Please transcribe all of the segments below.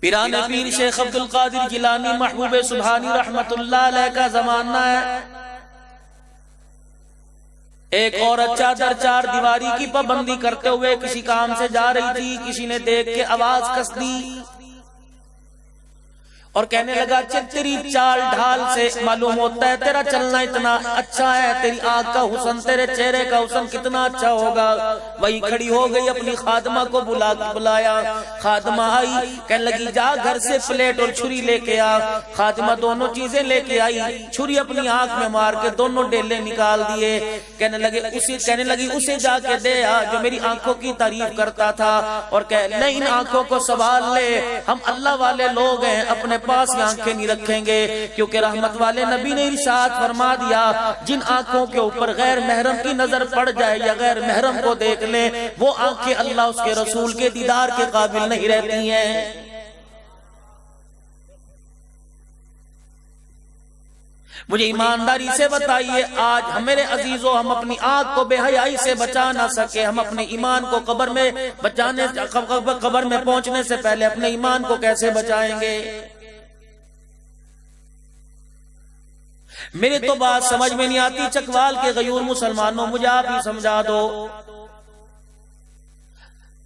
پیران پیر شیخ عبد القادر جیلانی محبوب سبحانی رحمت اللہ علیہ کا زمانہ ہے۔ ایک عورت چادر چار دیواری کی پابندی کرتے ہوئے کسی کام سے جا رہی تھی، کسی نے دیکھ کے آواز کس دی اور کہنے لگا تیری چال ڈھال سے معلوم ہوتا ہے تیرا چلنا اتنا اچھا ہے، تیری آنکھ کا حسن، تیرے چہرے کا حسن کتنا اچھا ہوگا۔ وہی کھڑی ہو گئی، اپنی خادمہ کو بلایا، خادمہ آئی، کہنے لگی جا گھر سے پلیٹ اور چھری لے کے آ۔ خادمہ دونوں چیزیں لے کے آئی، چھری اپنی آنکھ میں مار کے دونوں ڈیلے نکال دیے، کہنے لگی اسے جا کے دے آ جو میری آنکھوں کی تعریف کرتا تھا، اور کہ نہیں ان آنکھوں کو سنبھال لے، ہم اللہ والے لوگ ہیں، اپنے پاس یہ آنکھیں نہیں رکھیں گے، کیونکہ رحمت والے نبی نے ارشاد فرما دیا جن آنکھوں کے اوپر غیر محرم کی نظر پڑ جائے یا غیر محرم کو دیکھ لیں وہ آنکھیں اللہ اس کے رسول کے دیدار کے قابل نہیں رہتی ہیں۔ مجھے ایمانداری سے بتائیے آج میرے عزیزوں ہم اپنی آنکھ کو بے حیائی سے بچا نہ سکے، ہم اپنے ایمان کو قبر میں پہنچنے سے پہلے اپنے ایمان کو کیسے بچائیں گے؟ میرے تو بات سمجھ میں نہیں آتی، چکوال کے غیور مسلمانوں مجھے آپ ہی سمجھا دو۔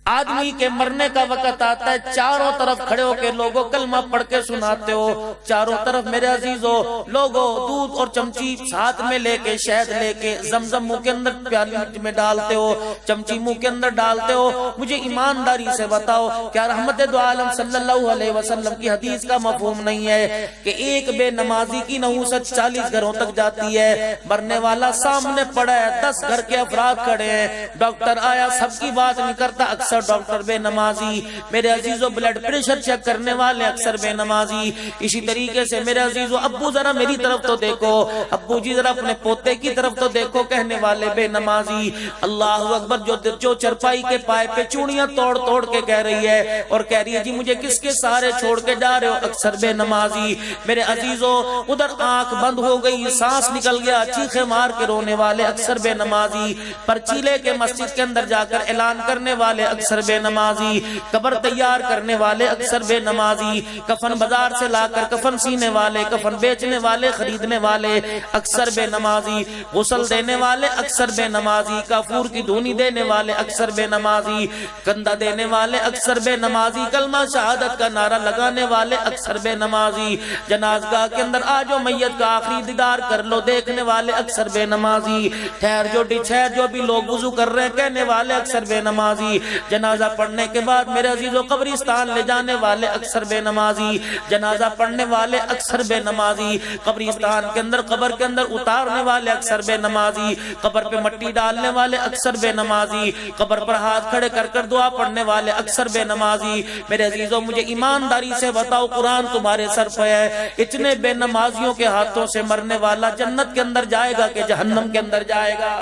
آدمی کے مرنے کا وقت آتا ہے، چاروں طرف کھڑے ہو کے لوگوں کلمہ پڑھ کے سناتے ہو، چاروں طرف میرے عزیزوں لوگوں دودھ اور چمچی ساتھ میں لے کے شہد لے کے زمزم منہ کے اندر پیالی میں ڈالتے ہو، چمچی منہ کے اندر ڈالتے ہو۔ مجھے ایمانداری سے بتاؤ کیا رحمت دو عالم صلی اللہ علیہ وسلم کی حدیث کا مفہوم نہیں ہے کہ ایک بے نمازی کی نحوست 40 گھروں تک جاتی ہے؟ مرنے والا سامنے پڑا ہے، 10 گھر کے افراد کھڑے ہیں، ڈاکٹر آیا سب کی بات نہیں کرتا، اکثر ڈاکٹر بے نمازی، میرے عزیزوں بلڈ پریشر چیک کرنے والے اکثر بے نمازی۔ اسی طریقے سے میرے عزیزوں ابو ذرا میری طرف تو دیکھو، ابو جی ذرا اپنے پوتے کی طرف تو دیکھو، کہنے والے بے نمازی۔ اللہ اکبر، جو چرپائی کے پائے پہ چوڑیاں توڑ توڑ کے کہہ رہی ہے اور کہہ رہی ہے جی مجھے کس کے سارے چھوڑ کے جا رہے ہو، اکثر بے نمازی۔ میرے عزیزوں ادھر آنکھ بند ہو گئی، سانس نکل گیا، چیخے مار کے رونے والے اکثر بے نمازی، پرچی لے کے مسجد کے اندر جا کر اعلان کرنے والے اکثر بے نمازی، قبر تیار کرنے والے اکثر بے نمازی، کفن بازار سے لا کر کفن سینے والے، کفن بیچنے والے، خریدنے والے اکثر بے نمازی، غسل دینے والے اکثر بے نمازی، کافور کی دھونی دینے والے اکثر بے نمازی، کندھا دینے والے اکثر بے نمازی، کلمہ شہادت کا نعرہ لگانے والے اکثر بے نمازی، جنازگاہ کے اندر آجو میت کا آخری دیدار کر لو دیکھنے والے اکثر بے نمازی، ٹھہر جو بھی لوگ وضو کر رہے ہیں کہنے والے اکثر بے نمازی، جنازہ پڑھنے کے بعد میرے عزیزوں قبرستان لے جانے والے اکثر بے نمازی، جنازہ پڑھنے والے اکثر بے نمازی، قبرستان کے اندر قبر کے اندر اتارنے والے اکثر بے نمازی، قبر پہ مٹی ڈالنے والے اکثر بے نمازی، قبر پر ہاتھ کھڑے کر کر دعا پڑھنے والے اکثر بے نمازی۔ میرے عزیزوں مجھے ایمانداری سے بتاؤ قرآن تمہارے سر پہ ہے، اتنے بے نمازیوں کے ہاتھوں سے مرنے والا جنت کے اندر جائے گا کہ جہنم کے اندر جائے گا؟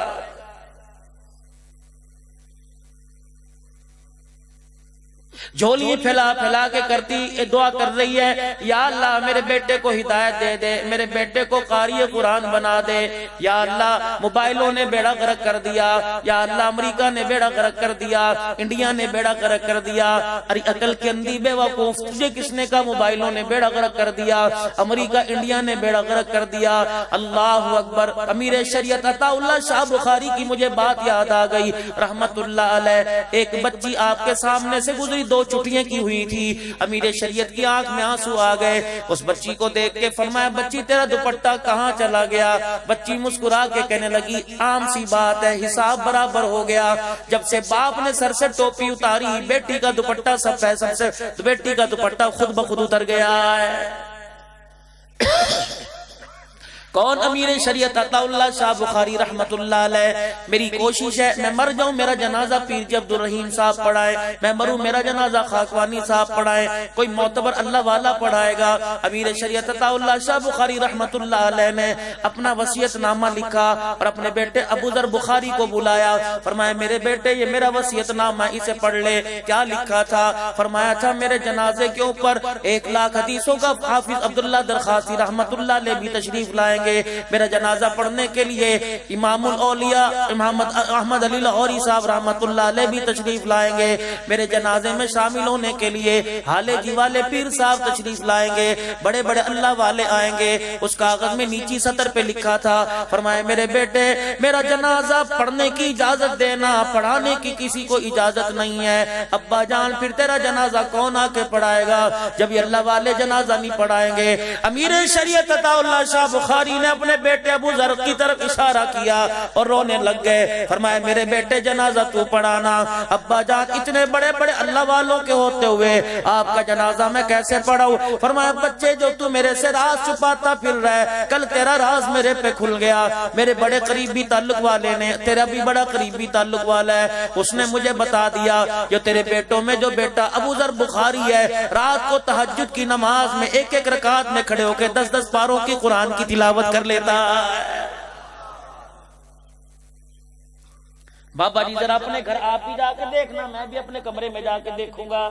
جھولی پھیلا پھیلا کے کرتی دعا کر رہی ہے یا اللہ میرے بیٹے کو ہدایت دے دے، میرے بیٹے کو قاری قرآن بنا دے، یا اللہ موبائلوں نے بیڑا غرق کر دیا، یا اللہ امریکہ نے بیڑا غرق کر دیا، انڈیا نے بیڑا غرق کر دیا، ارے عقل کے اندھی بے وقوف تجھے کس نے کہا موبائلوں نے بیڑا غرق کر دیا، امریکہ انڈیا نے بیڑا غرق کر دیا۔ اللہ اکبر، امیر شریعت عطا اللہ شاہ بخاری کی مجھے بات یاد آ گئی رحمت اللہ علیہ، ایک بچی آپ کے سامنے سے گزری، 2 چھٹیاں کی ہوئی تھی، امیر شریعت کی آنکھ میں آنسو آ گئے، اس بچی کو دیکھ کے فرمایا بچی تیرا دوپٹہ کہاں چلا گیا؟ بچی مسکرا کے کہنے لگی عام سی بات ہے، حساب برابر ہو گیا۔ جب سے باپ نے سر سے ٹوپی اتاری بیٹی کا دوپٹہ بیٹی کا دوپٹہ خود بخود اتر گیا ہے۔ کون؟ امیر شریعت عطا اللہ شاہ بخاری رحمت اللہ علیہ۔ میری کوشش ہے میں مر جاؤں میرا جنازہ پیر جی عبد الرحیم صاحب پڑھائے، میں مروں میرا جنازہ خاکوانی صاحب پڑھائے، کوئی معتبر اللہ والا پڑھائے گا۔ امیر شریعت عطا اللہ شاہ بخاری رحمت اللہ علیہ نے اپنا وصیت نامہ لکھا اور اپنے بیٹے ابو ذر بخاری کو بلایا، فرمایا میرے بیٹے یہ میرا وصیت نامہ اسے پڑھ لے۔ کیا لکھا تھا؟ فرمایا تھا میرے جنازے کے اوپر 1,00,000 حدیثوں کا حافظ عبداللہ درخاسی رحمت اللہ علیہ بھی تشریف لائیں لائیں گے میرا جنازہ پڑھنے کے لیے امام الاولیاء احمد علی لاہوری صاحب رحمت اللہ علیہ بھی تشریف لائیں گے میرے جنازے میں شامل ہونے کے لیے حالے جی والے پیر صاحب تشریف لائیں گے بڑے بڑے اللہ والے آئیں گے اس کاغذ میں نیچی سطر پہ لکھا تھا فرمائے میرے بیٹے میرا جنازہ پڑھنے کی اجازت دینا پڑھانے کی کسی کو اجازت نہیں ہے ابا جان پھر تیرا جنازہ کون آ کے پڑھائے گا جب یہ اللہ والے جنازہ نہیں پڑھائیں گے امیر شریعت عطا اللہ شاہ بخاری نے اپنے بیٹے ابو ذر کی طرف اشارہ کیا اور رونے لگ گئے فرمائے میرے بیٹے جنازہ تو پڑھانا ابا جان اتنے بڑے بڑے اللہ والوں کے ہوتے ہوئے آپ کا جنازہ میں کیسے پڑھاؤں فرمایا بچے جو تو میرے سے راز چھپاتا پھر رہا ہے کل تیرا راز میرے پہ کھل گیا میرے بڑے قریبی تعلق والے نے تیرا بھی بڑا قریبی تعلق والا ہے اس نے مجھے بتا دیا جو تیرے بیٹوں میں جو بیٹا ابو ذر بخاری ہے رات کو تہجد کی نماز میں ایک ایک رکعت میں کھڑے ہو کے 10-10 پاروں کی قرآن کی تلاوت کر لیتا بابا جی ذرا اپنے گھر آپ بھی جا کے دیکھنا میں بھی اپنے کمرے میں جا کے دیکھوں گا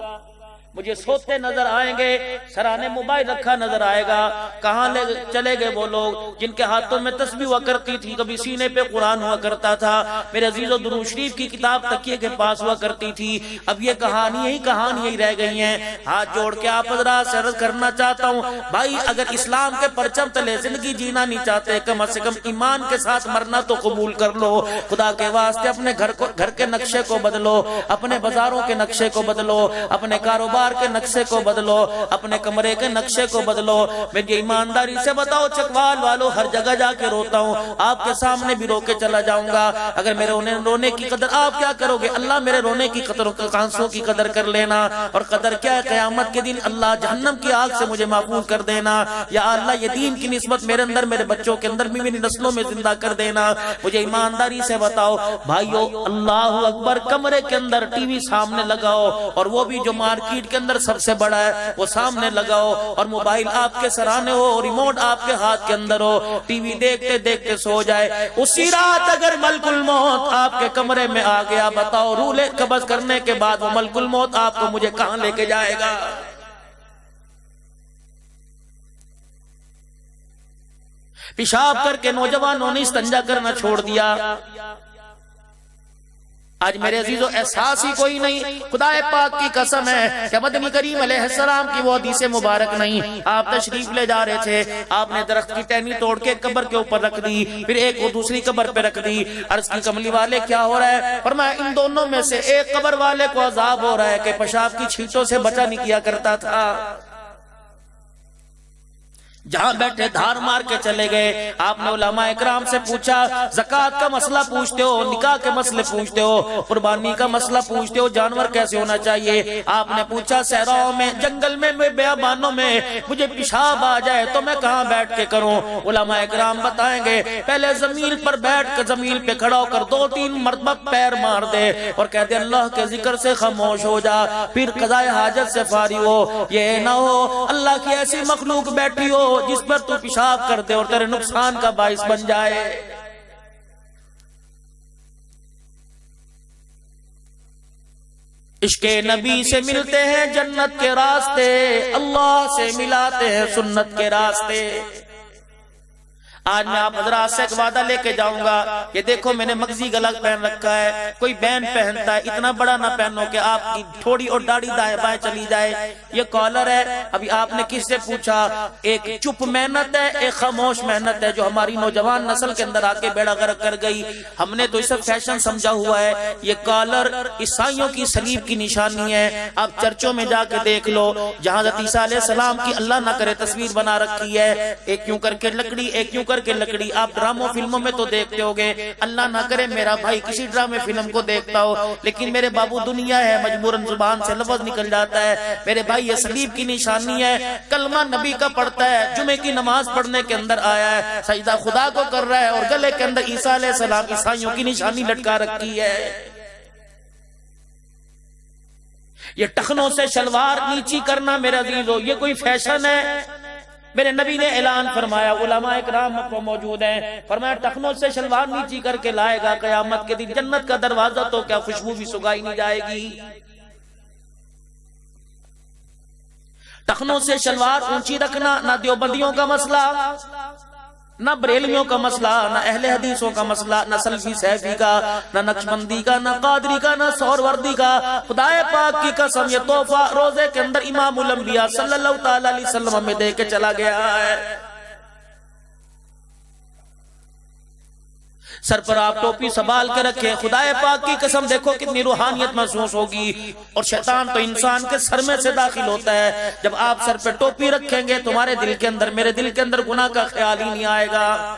مجھے سوتے نظر آئیں گے سرانے موبائل رکھا نظر آئے گا کہاں لے چلے گئے وہ لوگ جن کے ہاتھوں میں تسبیح ہوا کرتی تھی کبھی سینے پہ قرآن ہوا کرتا تھا میرے عزیزو درود شریف کی کتاب تکیے کے پاس ہوا کرتی تھی اب یہ کہانی ہی رہ گئی ہیں ہاتھ جوڑ کے آپ حضرات سے عرض کرنا چاہتا ہوں بھائی اگر اسلام کے پرچم تلے زندگی جینا نہیں چاہتے کم از کم ایمان کے ساتھ مرنا تو قبول کر لو خدا کے واسطے اپنے گھر کے نقشے کو بدلو اپنے بازاروں کے نقشے کو بدلو اپنے کاروبار کے نقشے کو بدلو اپنے کمرے کے نقشے کو بدلو میری ایمانداری سے بتاؤ چکوال والو ہر جگہ جا کے روتا ہوں آپ کے سامنے بھی رو کے چلا جاؤں گا اگر میرے رونے کی قدر آپ کیا کرو گے اللہ میرے رونے کی قدر آنسوں کی قدر کر لینا اور قدر کیا ہے قیامت کے دن اللہ جہنم کی آگ سے مجھے محفوظ کر دینا یا اللہ یہ دین کی نسبت میرے اندر میرے بچوں کے اندر بھی میری نسلوں میں زندہ کر دینا مجھے ایمانداری سے بتاؤ بھائیو اللہ اکبر کمرے کے اندر ٹی وی سامنے لگاؤ اور وہ بھی جو مارکیٹ کے اندر سب سے بڑا ہے وہ سامنے لگاؤ اور موبائل آپ کے سرانے ہو اور ریموٹ آپ کے ہاتھ کے اندر ہو ٹی وی دیکھتے دیکھتے سو جائے اسی رات اگر ملک الموت آپ کے کمرے میں آ گیا بتاؤ روح قبض کرنے کے بعد وہ ملک الموت آپ کو مجھے کہاں لے کے جائے گا پیشاب کر کے نوجوانوں نے استنجا کرنا چھوڑ دیا آج میرے عزیزو احساس ہی کوئی نہیں خدا پاک کی قسم ہے کہ مدنی کریم علیہ السلام کی وہ حدیث مبارک نہیں آپ تشریف لے جا رہے تھے آپ نے درخت کی ٹہنی توڑ کے قبر کے اوپر رکھ دی پھر ایک وہ دوسری قبر پہ رکھ دی عرض کی کملی والے کیا ہو رہا ہے فرمایا ان دونوں میں سے ایک قبر والے کو عذاب ہو رہا ہے کہ پیشاب کی چھینٹوں سے بچا نہیں کیا کرتا تھا جہاں بیٹھے دھار مار کے چلے گئے آپ نے علماء اکرام سے پوچھا زکوٰۃ کا مسئلہ پوچھتے ہو نکاح کے مسئلے پوچھتے ہو قربانی کا مسئلہ پوچھتے ہو جانور کیسے ہونا چاہیے آپ نے پوچھا صحراؤں میں جنگل میں بیابانوں میں مجھے پیشاب آ جائے تو میں کہاں بیٹھ کے کروں علماء اکرام بتائیں گے پہلے زمین پر بیٹھ کر زمین پہ کھڑا ہو کر 2-3 مرتبہ پیر مار دے اور کہہ دے اللہ کے ذکر سے خاموش ہو جا پھر قضائے حاجت سے فارغ ہو یہ نہ ہو اللہ کی ایسی مخلوق بیٹھی ہو جس پر تو پیشاب کر دے اور تیرے نقصان کا باعث بن جائے عشق نبی سے ملتے ہیں جنت کے راستے اللہ سے ملاتے ہیں سنت کے راستے آج میں آپ حضرات سے ایک وعدہ لے کے جاؤں گا یہ دیکھو میں نے مغزی گلا پہن رکھا ہے کوئی بین پہنتا ہے اتنا بڑا نہ پہنو کہ آپ کی تھوڑی اور داڑھی دائیں بائیں چلی جائے یہ کالر ہے ابھی آپ نے کس سے پوچھا ایک چپ محنت ہے ایک خاموش محنت ہے جو ہماری نوجوان نسل کے اندر آ کے بیڑا غرق کر گئی ہم نے تو اسے فیشن سمجھا ہوا ہے یہ کالر عیسائیوں کی صلیب کی نشانی ہے آپ چرچوں میں جا کے دیکھ لو جہاں حضرت عیسیٰ علیہ السلام کی اللہ نہ کرے تصویر بنا رکھی ہے ایک کیوں کر کے لکڑی ایک کیوں کے لکڑی آپ ڈراموں فلموں میں تو دیکھتے ہوگے اللہ نہ کرے میرا بھائی کسی ڈرامے فلم کو دیکھتا ہو لیکن میرے بابو دنیا ہے مجبوراً زبان سے لفظ نکل جاتا ہے میرے بھائی یہ صلیب کی نشانی ہے کلمہ نبی کا پڑھتا ہے جمعے کی نماز پڑھنے کے اندر آیا ہے سجدہ خدا کو کر رہا ہے اور گلے کے اندر عیسیٰ علیہ السلام عیسائیوں کی نشانی لٹکا رکھی ہے یہ ٹخنوں سے شلوار نیچی کرنا میرا عزیزو یہ کوئی فیشن ہے میرے نبی نے اعلان فرمایا علماء اکرام کو موجود ہیں فرمایا ٹخنوں سے شلوار نیچی کر کے لائے گا قیامت کے دن جنت کا دروازہ تو کیا خوشبو بھی سگائی نہیں جائے گی ٹخنوں سے شلوار اونچی رکھنا نہ دیوبندیوں کا مسئلہ نہ بریلیوں کا مسئلہ، نہ اہل حدیثوں کا مسئلہ، نہ سلفی سیفی کا، نہ نقشبندی کا، نہ قادری کا، نہ سہروردی کا۔ خدا پاک کی قسم یہ تحفہ روزے کے اندر امام الانبیاء صلی اللہ تعالی علیہ وسلم میں دے کے چلا گیا ہے۔ سر پر آپ ٹوپی سنبھال کے رکھے، خدا پاک کی قسم دیکھو کتنی روحانیت محسوس ہوگی۔ اور شیطان تو انسان کے سر میں سے داخل ہوتا ہے۔ جب آپ سر پہ ٹوپی رکھیں گے تمہارے دل کے اندر، میرے دل کے اندر گناہ کا خیال ہی نہیں آئے گا۔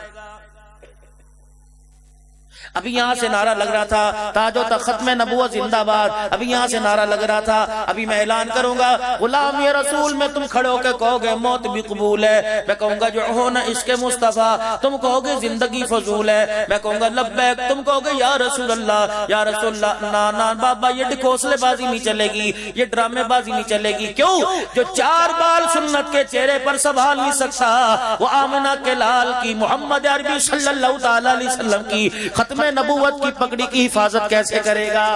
ابھی یہاں سے نعرہ لگ رہا تھا تاج و تخت ختم نبوت زندہ باد، ابھی یہاں سے نعرہ لگ رہا تھا، ابھی میں اعلان کروں گا غلام یہ رسول میں، تم کھڑے ہو کے کہو گے موت بھی قبول ہے، میں کہوں گا جو ہو نہ عشق مصطفیٰ، تم کہو گے زندگی فضول ہے، میں کہوں گا لبیک، تم کہو گے یا رسول اللہ یا رسول اللہ۔ نا نا بابا یہ ڈھکوسلے بازی نہیں چلے گی، یہ ڈرامے بازی نہیں چلے گی۔ کیوں؟ جو چار بال سنت کے چہرے پر سنبھال نہیں سکتا، وہ آمنہ کے لال کی، محمد عربی صلی اللہ تعالی علیہ وسلم کی ختم نبوت کی پگڑی کی حفاظت کیسے کرے گا؟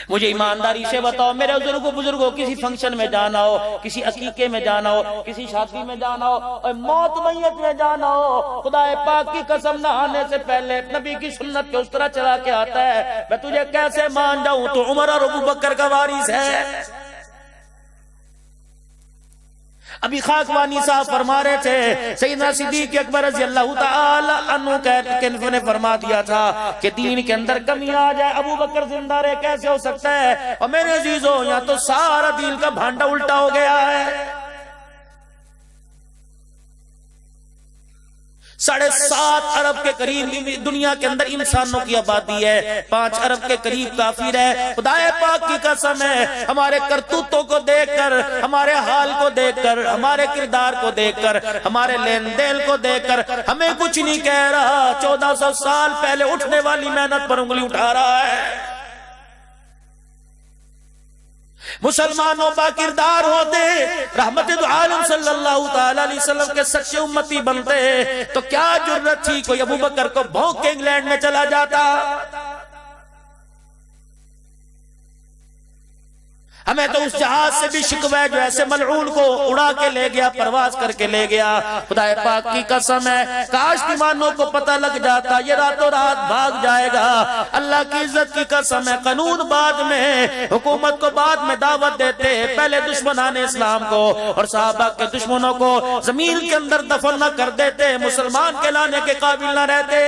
مجھے ایمانداری سے بتاؤ میرے بزرگوں کسی فنکشن میں جانا ہو، کسی عقیقے میں جانا ہو، کسی شادی میں جانا ہو، اور موت میت میں جانا ہو، خدا پاک کی قسم نہانے سے پہلے نبی کی سنت کے اس طرح چلا کے آتا ہے، میں تجھے کیسے مان جاؤں تو عمر اور ابوبکر کا وارث ہے۔ ابھی خاکوانی صاحب فرما رہے تھے، سیدنا صدیق اکبر رضی اللہ تعالی عنہ نے فرما دیا تھا کہ دین کے اندر کمی آ جائے ابو بکر زندہ رہے کیسے ہو سکتا ہے؟ اور میرے عزیزوں یہاں تو سارا دین کا بھانڈا الٹا ہو گیا ہے۔ 7.5 ارب کے قریب دنیا کے اندر انسانوں کی آبادی ہے، 5 ارب کے قریب کافر ہے۔ خدا پاک کی قسم ہے ہمارے کرتوتوں کو دیکھ کر، ہمارے حال کو دیکھ کر، ہمارے کردار کو دیکھ کر، ہمارے لین دین کو دیکھ کر ہمیں کچھ نہیں کہہ رہا، 1400 سال پہلے اٹھنے والی محنت پر انگلی اٹھا رہا ہے۔ مسلمانوں با کردار ہوتے، رحمت دو عالم صلی اللہ تعالی علیہ وسلم کے سچے امتی بنتے، تو کیا جرت تھی کوئی ابو بکر کو بھونک کے انگلینڈ میں چلا جاتا؟ ہمیں تو اس جہاز سے بھی شکوہ ہے جو ایسے ملعون کو اڑا کے لے گیا، پرواز کر کے لے گیا۔ خدا پاک کی قسم ہے کاش دیوانوں کو پتہ لگ جاتا یہ راتوں رات بھاگ جائے گا۔ اللہ کی عزت کی قسم ہے قانون بعد میں، حکومت کو بعد میں دعوت دیتے، پہلے دشمنان اسلام کو اور صحابہ کے دشمنوں کو زمین کے اندر دفن نہ کر دیتے، مسلمان کہلانے کے قابل نہ رہتے۔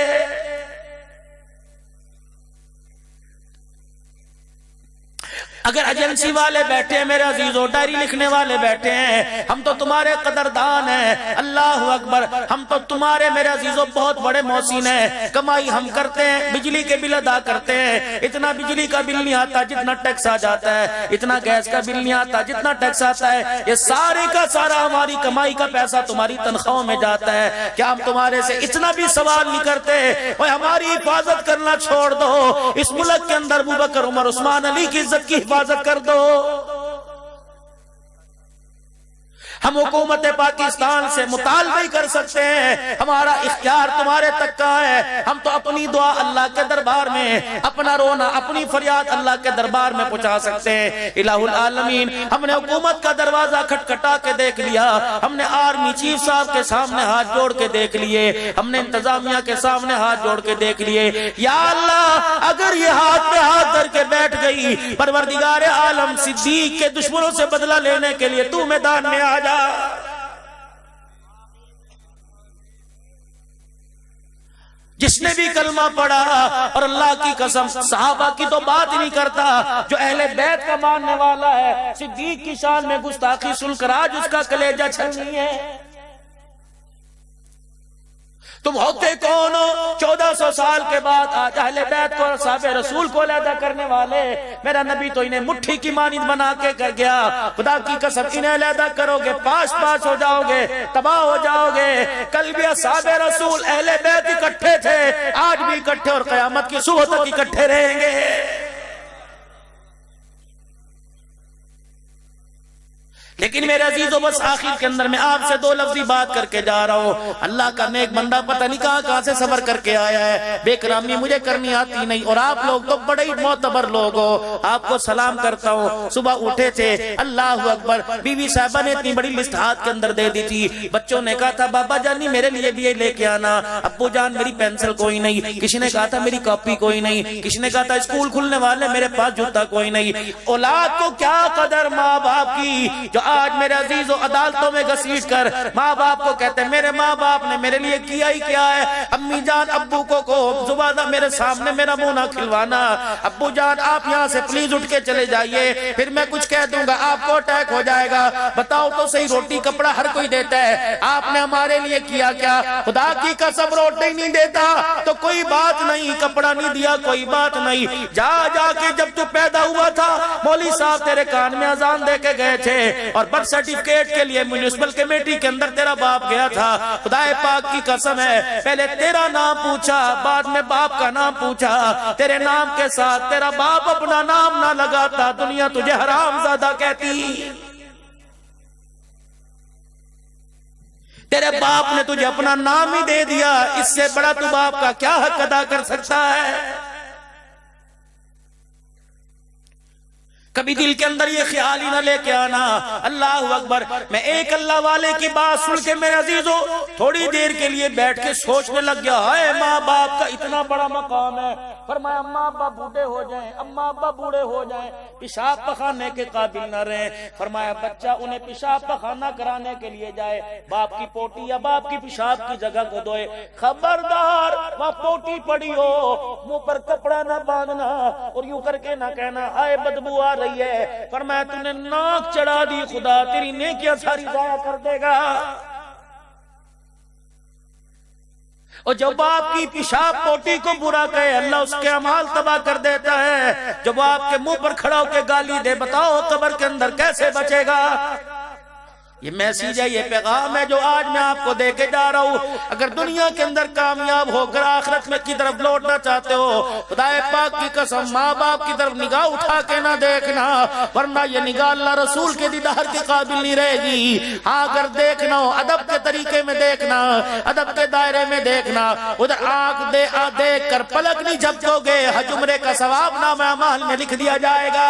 اگر ایجنسی والے بیٹھے ہیں میرے عزیزوں، ڈائری لکھنے والے بیٹھے ہیں، ہم تو تمہارے قدردان ہیں، اللہ اکبر، ہم تو تمہارے میرے عزیزوں بہت بڑے محسن ہیں، کمائی ہم کرتے ہیں، بجلی کے بل ادا کرتے ہیں، اتنا بجلی کا بل نہیں آتا جتنا ٹیکس آ جاتا ہے، اتنا گیس کا بل نہیں آتا جتنا ٹیکس آتا ہے، یہ سارے کا سارا ہماری کمائی کا پیسہ تمہاری تنخواہوں میں جاتا ہے، کیا ہم تمہارے سے اتنا بھی سوال نہیں کرتے؟ اوہ ہماری حفاظت کرنا چھوڑ دو، اس ملک کے اندر ابوبکر عمر عثمان علی کی عزت کی حفاظت کر دو۔ ہم حکومت پاکستان سے مطالبہ ہی کر سکتے ہیں، ہمارا اختیار تمہارے تک کا ہے، ہم تو اپنی دعا اللہ کے دربار میں، اپنا رونا اپنی فریاد اللہ کے دربار میں پہنچا سکتے ہیں۔ الہ العالمین، ہم نے حکومت کا دروازہ کھٹکھٹا کے دیکھ لیا، ہم نے آرمی چیف صاحب کے سامنے ہاتھ جوڑ کے دیکھ لیے، ہم نے انتظامیہ کے سامنے ہاتھ جوڑ کے دیکھ لیے، یا اللہ اگر یہ ہاتھ پہ ہاتھ دھر کے بیٹھ گئی، پروردگار عالم صدیق کے دشمنوں سے بدلہ لینے کے لیے تو میدان میں آ جا۔ جس نے بھی کلمہ پڑھا، اور اللہ کی قسم صحابہ کی تو بات ہی نہیں کرتا، جو اہل بیت کا ماننے والا ہے، صدیق کی شان میں گستاخی سن کر آج اس کا کلیجہ چھلنی ہے۔ تم ہوتے کون ہو 1400 سال کے بعد آج اہل بیت کو اور صحاب رسول کو علیحدہ کرنے والے؟ میرا نبی تو انہیں مٹھی کی مانند بنا کے کر گیا، خدا کی قسم انہیں علیحدہ کرو گے پاس ہو جاؤ گے، تباہ ہو جاؤ گے۔ کل بھی صحاب رسول اہل بیت اکٹھے تھے، آج بھی اکٹھے اور قیامت کی صبح تک اکٹھے رہیں گے۔ لیکن میرے عزیزوں بس آخر کے اندر میں آپ سے دو لفظی بات کر کے جا رہا ہوں. اللہ کا نیک بندہ پتہ نہیں کہاں سے سفر کر کے آیا ہے, بے کرامی مجھے کرنی آتی نہیں, اور آپ لوگ تو بڑے ہی معتبر لوگ ہو, آپ کو سلام کرتا ہوں. صبح اٹھے تھے, اللہ اکبر, بیوی صاحبہ نے اتنی بڑی لسٹ ہاتھ کے اندر دے دی تھی. بچوں نے کہا تھا بابا جانی میرے لیے بھی یہ لے کے آنا, ابو جان میری پینسل کوئی نہیں, کسی نے کہا تھا میری کاپی کوئی نہیں, کسی نے کہا تھا اسکول کھلنے والے میرے پاس جوتا کوئی نہیں. اولاد کو کیا قدر ماں باپ کی, جو آج میرے عزیزوں عدالتوں میں گھسیٹ کر ماں باپ کو کہتے ہیں میرے ماں باپ نے میرے لیے کیا ہی کیا ہے. امی جان ابو کو زبادہ میرے سامنے میرا منہ نہ کھلوانا, ابو جان آپ یہاں سے پلیز اٹھ کے چلے جائیے, پھر میں کچھ کہہ دوں گا آپ کو اٹیک ہو جائے گا. بتاؤ تو صحیح, روٹی کپڑا ہر کوئی دیتا ہے, آپ نے ہمارے لیے کیا کیا؟ خدا کی قسم روٹی نہیں دیتا تو کوئی بات نہیں, کپڑا نہیں دیا کوئی بات نہیں. جا کے جب تو پیدا ہوا تھا مولوی صاحب تیرے کان میں اذان دے کے گئے تھے, اور برتھ سرٹیفکیٹ کے لیے میونسپل کمیٹی کے اندر تیرا باپ گیا تھا. خدا پاک کی قسم ہے پہلے تیرا نام پوچھا, بعد میں باپ کا نام پوچھا. تیرے نام کے ساتھ تیرا باپ اپنا نام نہ لگاتا, دنیا تجھے حرام زادہ کہتی. تیرے باپ نے تجھے اپنا نام ہی دے دیا, اس سے بڑا تو باپ کا کیا حق ادا کر سکتا ہے؟ کبھی دل کے اندر یہ خیال ہی نہ لے کے آنا. اللہ اکبر, میں ایک اللہ والے کی بات سن کے میرے عزیزوں تھوڑی دیر کے لیے بیٹھ کے سوچنے لگ گیا, ہائے ماں باپ کا اتنا بڑا مقام ہے. فرمایا اماں ابا بوڑھے ہو جائیں, اماں ابا بوڑھے ہو جائیں, پیشاب پخانے کے قابل نہ رہیں, فرمایا بچہ انہیں پیشاب پخانہ کرانے کے لیے جائے, باپ کی پوٹی یا باپ کی پیشاب کی جگہ کو دھوئے, خبردار وہاں پوٹی پڑی ہو منہ پر کپڑا نہ باندھنا اور یوں کر کے نہ کہنا ہائے بدبو آ رہی ہے. فرمایا تو نے ناک چڑھا دی, خدا تیری نیکیاں ساری ضائع کر دے گا. اور جو باپ کی پیشاب پوٹی کو برا کہے اللہ اس کے اعمال تباہ کر دیتا ہے. جو باپ کے منہ پر کھڑا ہو کے گالی دے, بتاؤ قبر کے اندر کیسے بچے گا؟ یہ میسیج ہے, یہ پیغام ہے جو آج میں آپ کو دے کے جا رہا ہوں. اگر دنیا کے اندر کامیاب ہو کر آخرت میں کی طرف لوٹنا چاہتے ہو, خدا پاک کی قسم ماں باپ کی طرف نگاہ اٹھا کے نہ دیکھنا, ورنہ یہ نگاہ اللہ رسول کے دیدار کے قابل نہیں رہے گی. ہاں اگر دیکھنا ہو ادب کے طریقے میں دیکھنا, ادب کے دائرے میں دیکھنا, ادھر آنکھ دیکھ کر پلک نہیں جھپکو گے, حج عمرے کا ثواب نامہ اعمال میں لکھ دیا جائے گا.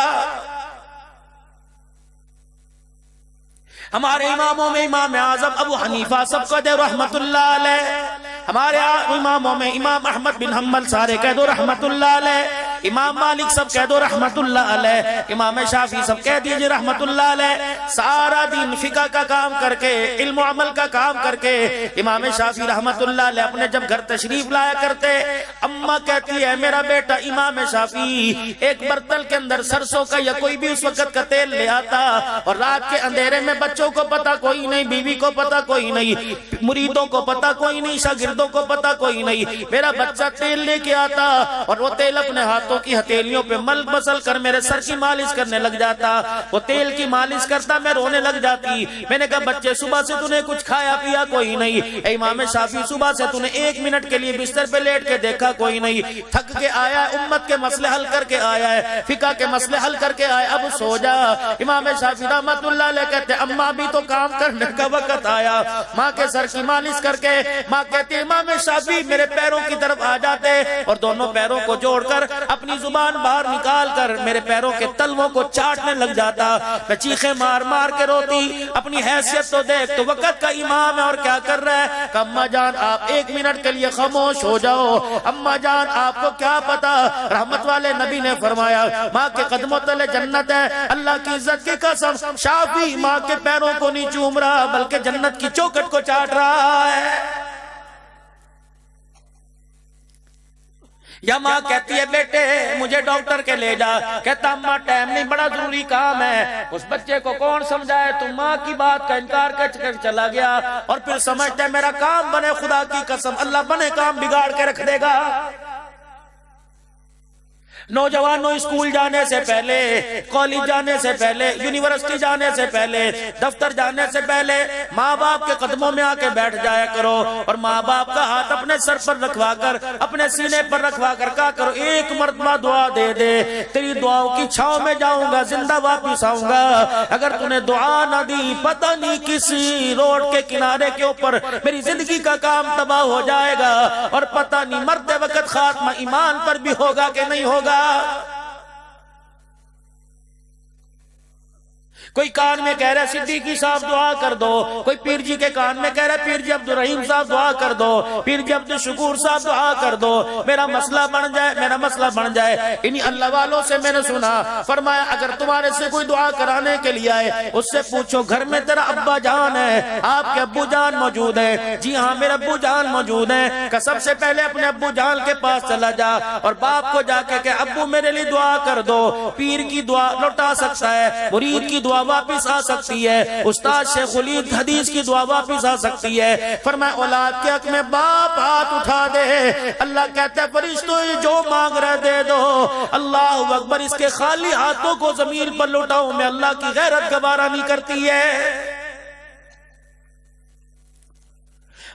ہمارے اماموں میں امام اعظم ابو حنیفہ سب کو دے رحمت اللہ علیہ, ہمارے اماموں میں امام احمد بن حنبل سارے کہہ دو رحمت اللہ علیہ, امام مالک سب کہہ دو رحمت اللہ علیہ, امام شافعی سب کہہ دیجئے رحمت اللہ علیہ. سارا دن فقہ کا کام کر کے, علم و عمل کا کام کر کے امام شافعی رحمت اللہ علیہ اپنے جب گھر تشریف لایا کرتے, اماں کہتی ہے میرا بیٹا امام شافعی ایک برتن کے اندر سرسوں کا یا کوئی بھی اس وقت کا تیل لے آتا, اور رات کے اندھیرے میں بچوں کو پتا کوئی نہیں, بیوی کو پتا کوئی نہیں, مریدوں کو پتا کوئی نہیں, شاگردوں کو پتا کوئی نہیں, میرا بچہ تیل لے کے آتا اور وہ تیل اپنے ہاتھوں کی ہتھیلیوں پہ مل مسل کر میرے سر کی مالش کرنے لگ جاتا. وہ تیل کی مالش کرتا, میں رونے لگ جاتی. میں نے کہا بچے صبح سے تو نے کچھ کھایا پیا کوئی نہیں, اے امام شافعی صبح سے تو نے ایک منٹ کے لیے بستر پہ لیٹ کے دیکھا کوئی نہیں, تھک کے آیا ہے, امت کے مسئلے حل کر کے آیا ہے, فقہ کے مسئلے حل کر کے آیا, اب سو جا. امام شافعی رحمت اللہ علیہ کہتے اماں بھی تو کام کرنے کا وقت آیا, ماں کے سر کی مالش کر کے ماں کہتی امام شافعی میرے پیروں کی طرف آ جاتے, اور دونوں پیروں کو جوڑ کر اپنی زبان باہر نکال کر میرے پیروں کے تلووں کو چاٹنے لگ جاتا. میں چیخیں مار مار کے روتی, اپنی حیثیت تو دیکھ, تو وقت کا امام ہے اور کیا کر رہا ہے. کہ اماں جان آپ ایک منٹ کے لیے خاموش ہو جاؤ, اماں جان آپ کو کیا پتا, رحمت والے نبی نے فرمایا ماں کے قدموں تلے جنت ہے. اللہ کی عزت کی قسم شافعی ماں کے پیروں کو نہیں چوم رہا بلکہ جنت کی چوکٹ کو چاٹ رہا ہے. یا ماں کہتی ہے بیٹے مجھے ڈاکٹر کے لے جا, کہتا اماں ٹائم نہیں, بڑا ضروری کام ہے. اس بچے کو کون سمجھائے, تو ماں کی بات کا انکار کر چلا گیا, اور پھر سمجھتا ہے میرا کام بنے, خدا کی قسم اللہ بنے کام بگاڑ کے رکھ دے گا. نوجوانوں اسکول جانے سے پہلے، کالج جانے سے پہلے، یونیورسٹی جانے سے پہلے، دفتر جانے سے پہلے ماں باپ کے قدموں میں آ کے بیٹھ جایا کرو، اور ماں باپ کا ہاتھ اپنے سر پر رکھوا کر، اپنے سینے پر رکھوا کر کہا کرو ایک مرتبہ دعا دے دے، تیری دعاؤں کی چھاؤں میں جاؤں گا، زندہ واپس آؤں گا۔ اگر تو نے دعا نہ دی، پتہ نہیں کسی روڈ کے کنارے کے اوپر میری زندگی کا کام تباہ ہو جائے گا، اور پتہ نہیں مرتے وقت خاتمہ ایمان پر بھی ہوگا کہ نہیں ہوگا۔ کوئی کان میں کہہ رہا ہے صدیقی صاحب دعا کر دو، کوئی پیر جی کے کان میں کہہ رہا ہے پیر جی عبدالرحیم صاحب دعا کر دو، پیر جی عبدالشکور صاحب دعا کر دو، میرا مسئلہ بن جائے، میرا مسئلہ بن جائے۔ انہی اللہ والوں سے میں نے سنا، فرمایا اگر تمہارے سے کوئی دعا کرانے کے لیے آئے، اس سے پوچھو گھر میں تیرا ابا جان ہے، آپ کے ابو جان موجود ہیں؟ جی ہاں میرے ابو جان موجود ہیں۔ کہ سب سے پہلے اپنے ابو جان کے پاس چلا جا اور باپ کو جا کے کہ ابو میرے لیے دعا کر دو۔ پیر کی دعا لوٹا سکتا ہے، مرید کی دعا واپس آ سکتی ہے، استاد شیخ ولید حدیث کی دعا واپس آ سکتی ہے۔ فرمایا اولاد کے حق میں باپ ہاتھ اٹھا دے، اللہ کہتا ہے فرشتوں جو مانگ رہے دے دو۔ اللہ اکبر، اس کے خالی ہاتھوں کو زمین پر لوٹاؤں میں اللہ کی غیرت گوارا نہیں کرتی ہے۔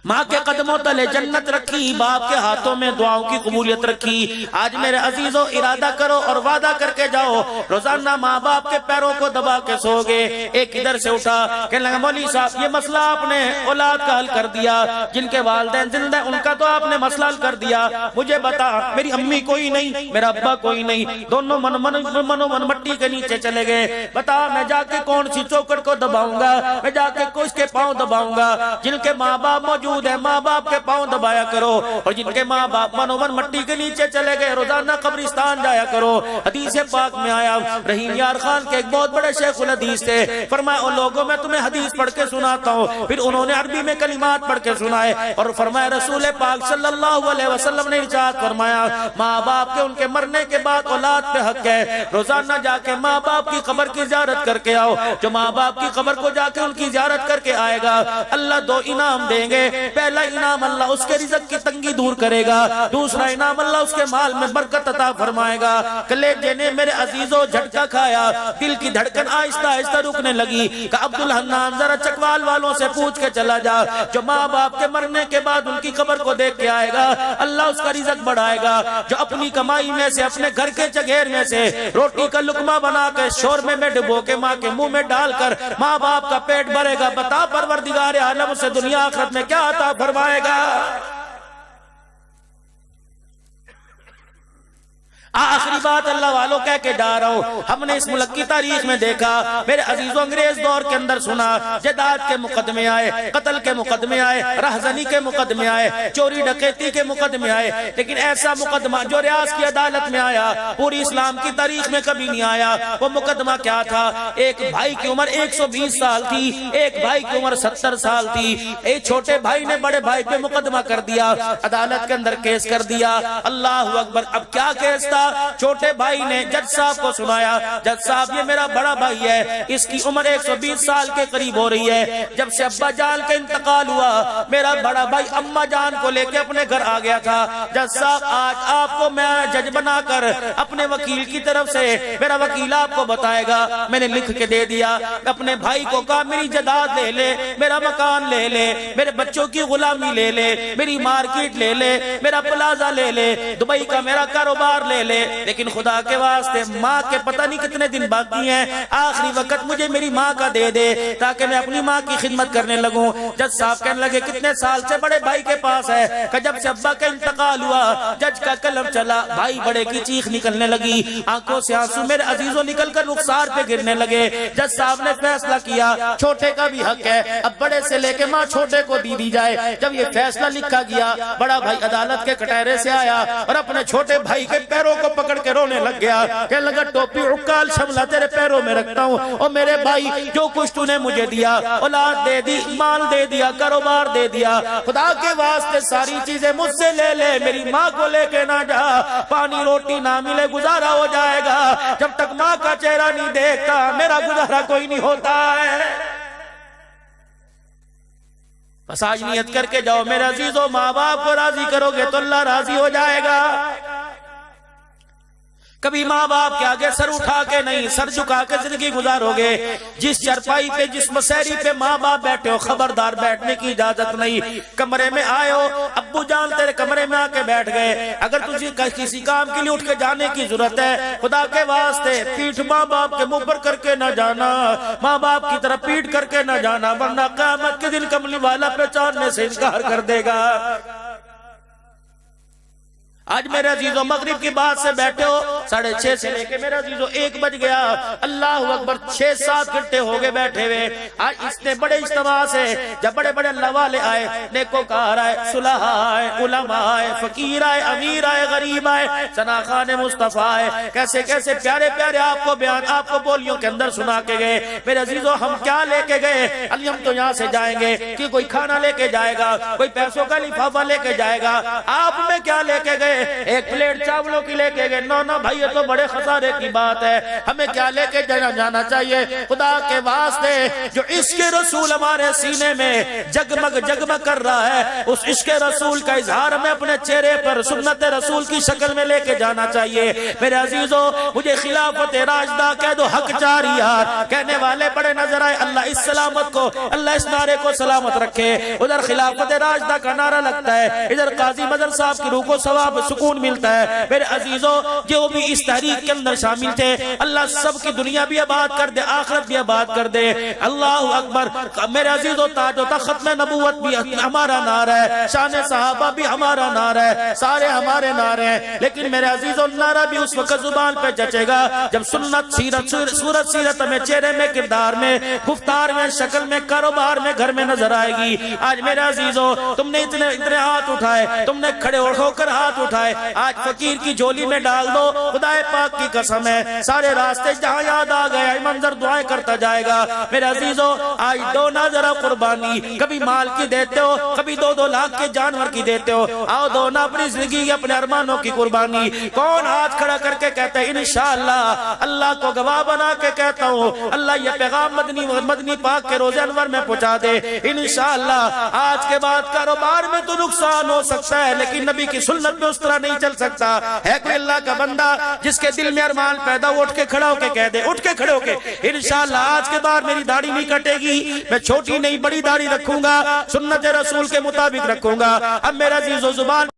ماں کے قدموں تلے جنت رکھی، باپ کے ہاتھوں میں دعاؤں کی قبولیت رکھی۔ آج میرے عزیزوں ارادہ کرو اور وعدہ کر کے جاؤ، روزانہ ماں باپ کے پیروں کو دبا کے سو گے۔ ایک ادھر سے اٹھا کہنے لگا مولوی صاحب یہ مسئلہ آپ نے اولاد کا حل کر دیا، جن کے والدین زندہ ہیں ان کا تو آپ نے مسئلہ حل کر دیا، مجھے بتا میری امی کوئی نہیں، میرا ابا کوئی نہیں، دونوں من مٹی کے نیچے چلے گئے، بتا میں جا کے کون سی چوکٹ کو دباؤں گا، میں جا کے کس کے پاؤں دباؤں گا؟ جن کے ماں باپ موجود ہے ماں باپ کے پاؤں دبایا کرو، اور جن کے ماں باپ من مٹی کے نیچے چلے گئے روزانہ قبرستان جایا کرو۔ حدیث پاک میں آیا، رحیم یار خان کے ایک بہت بڑے شیخ الحدیث تھے، فرمایا ان لوگوں میں تمہیں حدیث پڑھ کے سناتا ہوں، پھر انہوں نے عربی میں کلمات پڑھ کے سنائے، اور فرمایا رسول پاک صلی اللہ علیہ وسلم نے ارشاد فرمایا ماں باپ کے ان کے مرنے کے بعد اولاد پہ حق ہے، روزانہ جا کے ماں باپ کی قبر کی زیارت کر کے آؤ۔ جو ماں باپ کی قبر کو جا کے ان کی زیارت کر کے آئے گا، اللہ دو انعام دیں گے۔ پہلا انعام اللہ اس کے رزق کی تنگی دور کرے گا، دوسرا انعام اللہ اس کے مال میں برکت عطا فرمائے گا۔ کلیجے نے میرے عزیزوں جھٹکا کھایا، دل کی دھڑکن آہستہ آہستہ رکنے لگی کہ عبدالحنان ذرا چکوال والوں سے پوچھ کے چلا جا، جو ماں باپ کے مرنے کے بعد ان کی قبر کو دیکھ کے آئے گا اللہ اس کا رزق بڑھائے گا۔ جو اپنی کمائی میں سے اپنے گھر کے چگیر میں سے روٹی کا لقمہ بنا کے شوربے میں ڈبو کے ماں کے منہ میں ڈال کر ماں باپ کا پیٹ بھرے گا، بتا پروردگار عالم سے دنیا آخرت میں کیا عطا فرمائے گا۔ آخری بات اللہ والوں کہہ کے جا رہا ہوں، ہم نے اس ملک کی تاریخ میں دیکھا میرے عزیزوں، انگریز دور کے اندر سنا جائیداد کے مقدمے آئے، قتل کے مقدمے آئے، رہزنی کے مقدمے آئے، چوری ڈکیتی کے مقدمے آئے، لیکن ایسا مقدمہ جو ریاض کی عدالت میں آیا پوری اسلام کی تاریخ میں کبھی نہیں آیا۔ وہ مقدمہ کیا تھا؟ ایک بھائی کی عمر 120 سال تھی، ایک بھائی کی عمر 70 سال تھی، ایک چھوٹے بھائی نے بڑے بھائی پہ مقدمہ کر دیا، عدالت کے اندر کیس کر دیا۔ اللہ اکبر، اب کیا کیس تھا؟ چھوٹے بھائی نے جج صاحب کو سنایا، جج صاحب یہ میرا بڑا بھائی ہے، اس کی عمر 120 سال کے قریب ہو رہی ہے، جب سے ابا جان کا انتقال ہوا میرا بڑا بھائی اماں جان کو لے کے اپنے گھر آ گیا تھا۔ جج صاحب آج آپ کو میں جج بنا کر اپنے وکیل کی طرف سے میرا وکیل آپ کو بتائے گا، میں نے لکھ کے دے دیا، اپنے بھائی کو کہا میری جائیداد لے لے، میرا مکان لے لے، میرے بچوں کی غلامی لے لے، میری مارکیٹ لے لے، میرا پلازا لے لے، دبئی کا میرا کاروبار لے لے، لیکن خدا کے واسطے ماں کے پتہ نہیں کتنے دن باقی ہیں، آخری وقت مجھے میری ماں کا دے دے تاکہ میں اپنی ماں کی خدمت کرنے لگوں۔ جج صاحب کہنے لگے کتنے سال سے بڑے بھائی کے پاس ہے؟ کہ جب سے ابا کا انتقال ہوا۔ جج کا قلم چلا، بھائی بڑے کی چیخ نکلنے لگی، آنکھوں سے آنسو میرے عزیزوں نکل کر رخسار پہ گرنے لگے۔ جج صاحب نے فیصلہ کیا چھوٹے کا بھی حق ہے، اب بڑے سے لے کے ماں چھوٹے کو دی جائے۔ جب یہ فیصلہ لکھا گیا بڑا بھائی عدالت کے کٹہرے سے آیا اور اپنے چھوٹے بھائی کے پیروں کو پکڑ کے رونے لگ گیا، کہنے لگا ٹوپی عکال شملہ تیرے پیروں میں رکھتا ہوں، اور میرے بھائی جو کچھ تو نے مجھے دیا، اولاد دے دی، مال دے دیا، کاروبار دے دیا، خدا کے واسطے ساری چیزیں مجھ سے لے لے، میری ماں کو لے کے نہ جا، پانی روٹی نہ ملے گزارا ہو جائے گا، جب تک ماں کا چہرہ نہیں دیکھتا میرا گزارا کوئی نہیں ہوتا ہے۔ بس آج نیت کر کے جاؤ میرے عزیزوں، ماں باپ کو راضی کرو گے تو اللہ راضی ہو جائے گا۔ کبھی ماں باپ کے آگے سر اٹھا کے نہیں، سر جھکا کے زندگی گزارو گے۔ جس چرپائی پہ، جس مسیری پہ ماں باپ بیٹھے ہو، خبردار بیٹھنے کی اجازت نہیں۔ کمرے میں آئے ہو، ابو جان تیرے کمرے میں آ کے بیٹھ گئے، اگر تجھے کسی کام کے لیے اٹھ کے جانے کی ضرورت ہے، خدا کے واسطے پیٹھ ماں باپ کے منہ پر کر کے نہ جانا، ماں باپ کی طرف پیٹھ کر کے نہ جانا، ورنہ قیامت کے دن کملی والا پہچاننے سے انکار کر دے گا۔ آج میرے عزیزو مغرب کی بات سے بیٹھے ہو، 6:30 سے لے کے میرے عزیزو 1 بج گیا، اللہ اکبر 6-7 گھنٹے ہو گئے بیٹھے ہوئے۔ آج اس نے بڑے اجتماع سے جب بڑے بڑے اللہ والے آئے، نیکوکار آئے، صلحاء آئے، علماء آئے، فقیر آئے، امیر آئے، غریب آئے، ثناخان مصطفیٰ آئے، کیسے کیسے پیارے پیارے آپ کو بیان، آپ کو بولیوں کے اندر سنا کے گئے۔ میرے عزیزو ہم کیا لے کے گئے؟ علی ہم تو یہاں سے جائیں گے کہ کوئی کھانا لے کے جائے گا، کوئی پیسوں کا لفافہ لے کے جائے گا، آپ میں کیا لے کے گئے؟ ایک پلیٹ چاولوں کی لے کے گئے، نو بھائی یہ تو بڑے خسارے کی بات ہے، ہمیں کیا لے کے جانا چاہیے؟ خدا کے واسطے جو عشق رسول ہمارے سینے میں جگمگ جگمگ کر رہا ہے، اس عشق رسول کا اظہار ہمیں اپنے چہرے پر سنت رسول کی شکل میں لے کے جانا چاہیے۔ میرے عزیزو مجھے خلافت راشدہ کہہ دو، حق جاری یار، کہنے والے بڑے نظر آئے، اللہ اس سلامت کو، اللہ اس نعرے کو سلامت رکھے۔ ادھر خلافت راشدہ کا نعرہ لگتا ہے، ادھر قاضی مدر صاحب کی روح کو ثواب سکون ملتا ہے۔ میرے عزیزو جو بھی اس تحریک کے اندر شامل تھے، اللہ سب کی دنیا بھی آباد کر دے، آخرت بھی آباد کر دے۔ اللہ اکبر۔ میرے عزیزو تاج و تخت ختم نبوت بھی ہمارا نعرہ ہے، شان صحابہ بھی ہمارا نعرہ ہے، سارے ہمارے نعرے ہیں، لیکن میرے عزیزو نعرہ بھی اس وقت زبان پہ جچے گا جب سنت، سیرت، صورت سیرت ہمیں چہرے میں، کردار میں، گفتار میں، شکل میں، کاروبار میں، گھر میں نظر آئے گی۔ آج میرے عزیزو تم نے اتنے ہاتھ اٹھائے، تم نے کھڑے ہو کر ہاتھ اٹھائے، آج فقیر کی جھولی میں ڈال دو، خدا پاک کی قسم ہے سارے راستے جہاں یاد آ گئے منظر دعائیں کرتا جائے گا۔ میرے عزیزو آج دو نہ ذرا قربانی، کبھی مال کی دیتے ہو، کبھی 2-2 لاکھ کے جانور کی دیتے ہو، آؤ دو نہ اپنی زندگی، اپنے ارمانوں کی قربانی۔ کون ہاتھ کھڑا کر کے کہتا ہے انشاءاللہ، اللہ کو گواہ بنا کے کہتا ہوں، اللہ یہ پیغام مدنی پاک کے روزے انور میں پہنچا دے انشاءاللہ۔ آج کے بعد کاروبار میں تو نقصان ہو سکتا ہے، لیکن نبی کی سنت میں اس طرح نہیں چل سکتا ہے۔ کوئی اللہ کا بندہ جس کے دل میں ارمان پیدا ہو، اٹھ کے کھڑا ہو کے کہہ دے، اٹھ کے کھڑے ہو کے انشاءاللہ آج کے بعد میری داڑھی نہیں کٹے گی، میں چھوٹی نہیں بڑی داڑھی رکھوں گا، سنت رسول کے مطابق رکھوں گا۔ اب میرا عزیزو زبان